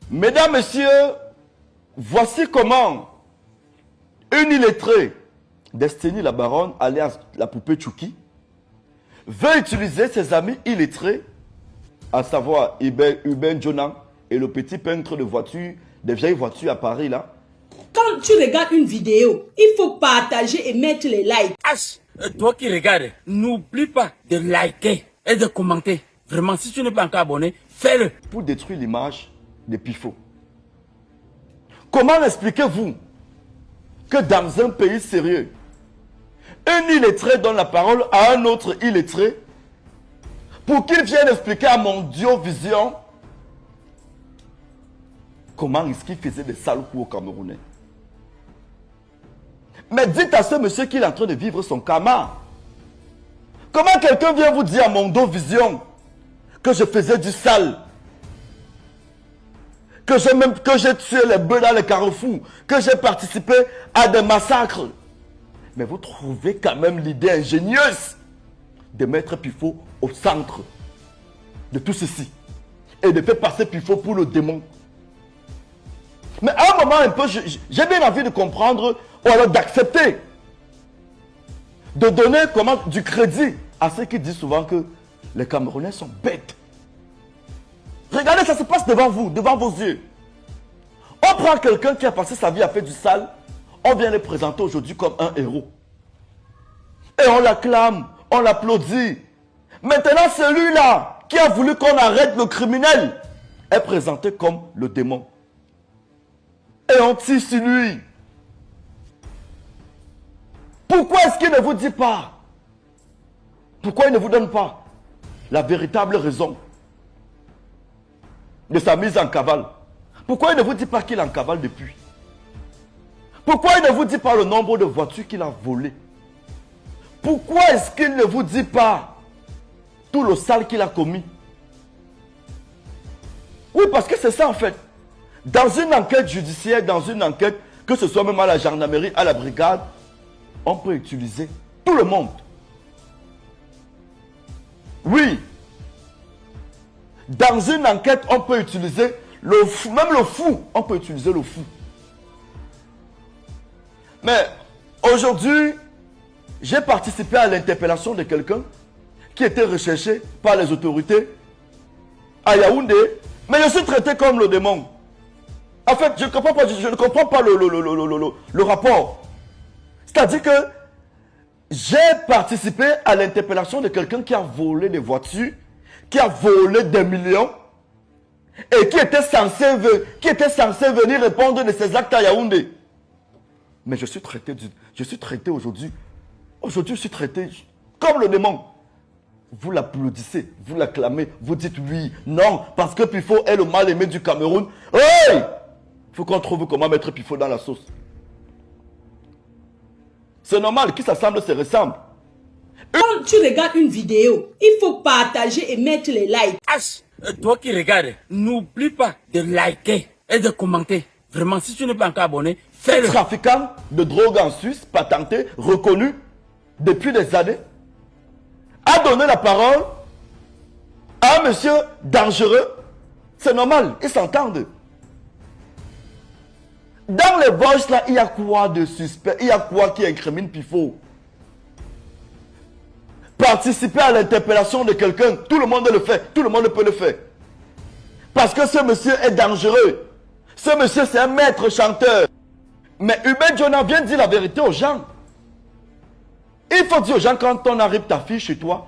Mesdames, Messieurs, voici comment une illettrée, Destiny la baronne, alias la poupée Tchouki, veut utiliser ses amis illettrés, à savoir Uben Jonan et le petit peintre de voitures, des vieilles voitures à Paris là. Quand tu regardes une vidéo, il faut partager et mettre les likes. H, toi qui regardes, n'oublie pas de liker et de commenter. Vraiment, si tu n'es pas encore abonné, fais-le. Pour détruire l'image des pifots. Comment expliquez-vous que dans un pays sérieux, un illettré donne la parole à un autre illettré pour qu'il vienne expliquer à Mondiovision comment est-ce qu'il faisait des sales coups aux Camerounais? Mais dites à ce monsieur qu'il est en train de vivre son karma. Comment quelqu'un vient vous dire à Mondiovision que je faisais du sale, que j'ai tué les bœufs dans les carrefours, que j'ai participé à des massacres? Mais vous trouvez quand même l'idée ingénieuse de mettre Pifo au centre de tout ceci et de faire passer Pifo pour le démon. Mais à un moment un peu, j'ai bien envie de comprendre ou alors d'accepter, de donner du crédit à ceux qui disent souvent que les Camerounais sont bêtes. Regardez, ça se passe devant vous, devant vos yeux. On prend quelqu'un qui a passé sa vie à faire du sale, on vient le présenter aujourd'hui comme un héros. Et on l'acclame, on l'applaudit. Maintenant, celui-là qui a voulu qu'on arrête le criminel est présenté comme le démon. Et on tire sur lui. Pourquoi est-ce qu'il ne vous dit pas? Pourquoi il ne vous donne pas la véritable raison de sa mise en cavale? Pourquoi il ne vous dit pas qu'il est en cavale depuis? Pourquoi il ne vous dit pas le nombre de voitures qu'il a volées? Pourquoi est-ce qu'il ne vous dit pas tout le sale qu'il a commis? Oui, parce que c'est ça en fait. Dans une enquête judiciaire, dans une enquête, que ce soit même à la gendarmerie, à la brigade, on peut utiliser tout le monde. Oui. Dans une enquête, on peut utiliser le fou, même le fou, on peut utiliser le fou. Mais aujourd'hui, j'ai participé à l'interpellation de quelqu'un qui était recherché par les autorités à Yaoundé, mais je suis traité comme le démon. En fait, je ne comprends pas le rapport. C'est-à-dire que j'ai participé à l'interpellation de quelqu'un qui a volé des voitures, qui a volé des millions et qui était censé venir répondre de ses actes à Yaoundé. Mais je suis traité aujourd'hui. Aujourd'hui, je suis traité comme le démon. Vous l'applaudissez, vous l'acclamez, vous dites oui, non, parce que Pifo est le mal-aimé du Cameroun. Hey! Il faut qu'on trouve comment mettre Pifo dans la sauce. C'est normal, qui s'assemble se ressemble. Quand tu regardes une vidéo, il faut partager et mettre les likes. H, toi qui regardes, n'oublie pas de liker et de commenter. Vraiment, si tu n'es pas encore abonné, fais-le. Trafiquant de drogue en Suisse, patenté, reconnu depuis des années, a donné la parole à un monsieur dangereux. C'est normal, ils s'entendent. Dans les voices là, il y a quoi de suspect? Il y a quoi qui incrimine Pifo? Participer à l'interpellation de quelqu'un, tout le monde le fait, tout le monde peut le faire. Parce que ce monsieur est dangereux. Ce monsieur, c'est un maître chanteur. Mais Uben Jonan vient dire la vérité aux gens. Il faut dire aux gens, quand on arrive ta fille chez toi,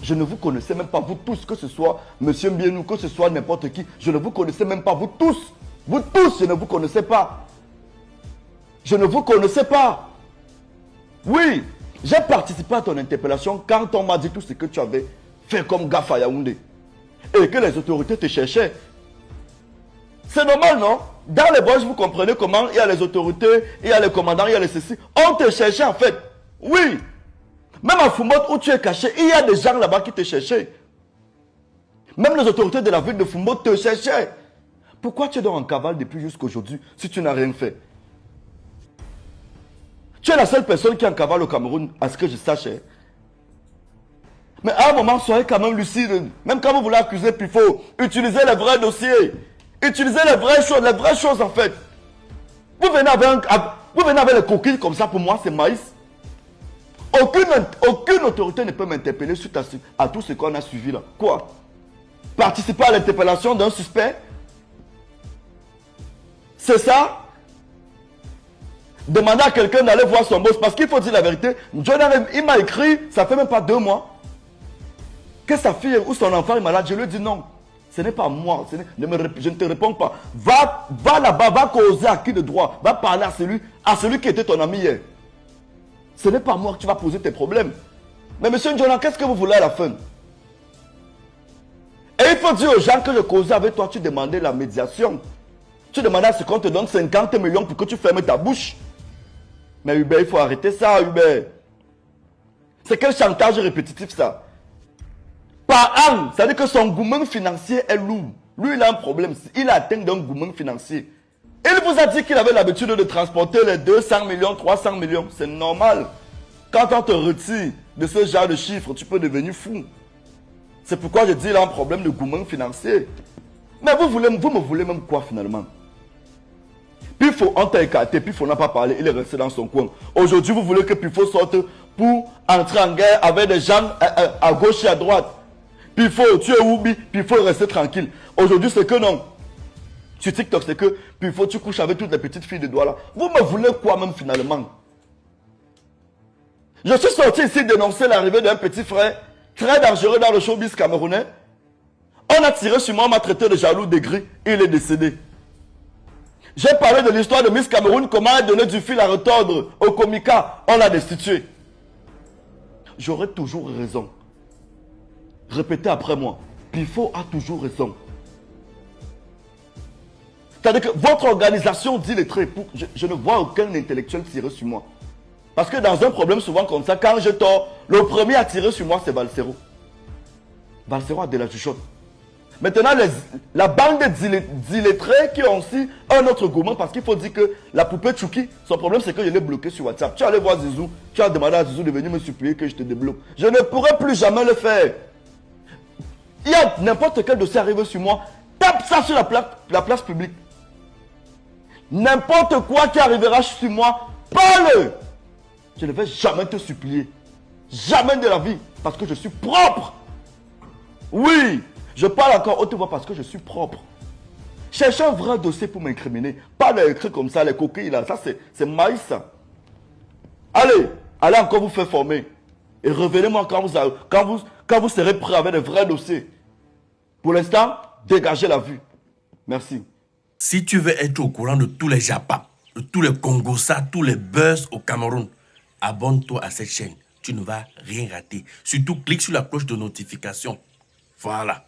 je ne vous connaissais même pas, vous tous, que ce soit monsieur Mbienou, que ce soit n'importe qui, je ne vous connaissais même pas, vous tous. Vous tous, je ne vous connaissais pas. Je ne vous connaissais pas. Oui, j'ai participé à ton interpellation quand on m'a dit tout ce que tu avais fait comme gaffe à Yaoundé. Et que les autorités te cherchaient. C'est normal, non? Dans les boys, vous comprenez comment il y a les autorités, il y a les commandants, il y a les ceci. On te cherchait en fait. Oui. Même à Fumot où tu es caché, il y a des gens là-bas qui te cherchaient. Même les autorités de la ville de Fumot te cherchaient. Pourquoi tu es donc en cavale depuis jusqu'aujourd'hui si tu n'as rien fait? Tu es la seule personne qui est en cavale au Cameroun, à ce que je sache. Mais à un moment, soyez quand même lucide. Même quand vous voulez accuser Pifo, utilisez les vrais dossiers. Utilisez les vraies choses en fait. Vous venez avec les coquilles comme ça, pour moi, c'est maïs. Aucune autorité ne peut m'interpeller suite à tout ce qu'on a suivi là. Quoi? Participer à l'interpellation d'un suspect? C'est ça? Demander à quelqu'un d'aller voir son boss, parce qu'il faut dire la vérité. Jonathan, il m'a écrit, ça fait même pas 2 mois, que sa fille ou son enfant est malade. Je lui ai dit non. Ce n'est pas moi. Je ne te réponds pas. Va là-bas, va causer à qui de droit. Va parler à celui qui était ton ami hier. Ce n'est pas moi que tu vas poser tes problèmes. Mais monsieur Jonathan, qu'est-ce que vous voulez à la fin? Et il faut dire aux gens que je causais avec toi, tu demandais la médiation. Tu demandais à ce qu'on te donne 50 millions pour que tu fermes ta bouche. Mais Hubert, il faut arrêter ça, Hubert. C'est quel chantage répétitif ça? Par an, ça veut dire que son gourmand financier est lourd. Lui, il a un problème. Il a atteint d'un gourmand financier. Il vous a dit qu'il avait l'habitude de transporter les 200 millions, 300 millions. C'est normal. Quand on te retire de ce genre de chiffres, tu peux devenir fou. C'est pourquoi je dis qu'il a un problème de gourmand financier. Mais vous me voulez même quoi finalement? Pifo, on t'a écarté, Pifo n'a pas parlé, il est resté dans son coin. Aujourd'hui, vous voulez que Pifo sorte pour entrer en guerre avec des gens à gauche et à droite. Pifo, tu es Oubi, Pifo est resté tranquille. Aujourd'hui, c'est que non. Sur TikTok, c'est que Pifo, tu couches avec toutes les petites filles de doigts là. Vous me voulez quoi même finalement? Je suis sorti ici dénoncer l'arrivée d'un petit frère très dangereux dans le showbiz camerounais. On a tiré sur moi, on m'a traité de jaloux, d'aigri, il est décédé. J'ai parlé de l'histoire de Miss Cameroun, comment elle donnait du fil à retordre au Comica, on l'a destitué. J'aurai toujours raison. Répétez après moi, Pifo a toujours raison. C'est-à-dire que votre organisation dit les traits. Je ne vois aucun intellectuel tirer sur moi. Parce que dans un problème souvent comme ça, quand je tors, le premier à tirer sur moi, c'est Valsero. Valsero a de la chuchote. Maintenant, la bande d'illettrés qui ont aussi un autre gourmand, parce qu'il faut dire que la poupée Chouki, son problème c'est que je l'ai bloqué sur WhatsApp. Tu allais voir Zizou, tu as demandé à Zizou de venir me supplier que je te débloque. Je ne pourrai plus jamais le faire. Il y a n'importe quel dossier arrivé sur moi, tape ça sur la place publique. N'importe quoi qui arrivera sur moi, parle. Je ne vais jamais te supplier. Jamais de la vie, parce que je suis propre. Oui. Je parle encore haute voix parce que je suis propre. Cherchez un vrai dossier pour m'incriminer. Pas les trucs comme ça, les coquilles là. Ça, c'est maïs. Ça. Allez encore vous faire former. Et revenez-moi quand vous serez prêt avec des vrais dossiers. Pour l'instant, dégagez la vue. Merci. Si tu veux être au courant de tous les Japas, de tous les Congossas, tous les buzz au Cameroun, abonne-toi à cette chaîne. Tu ne vas rien rater. Surtout, clique sur la cloche de notification. Voilà.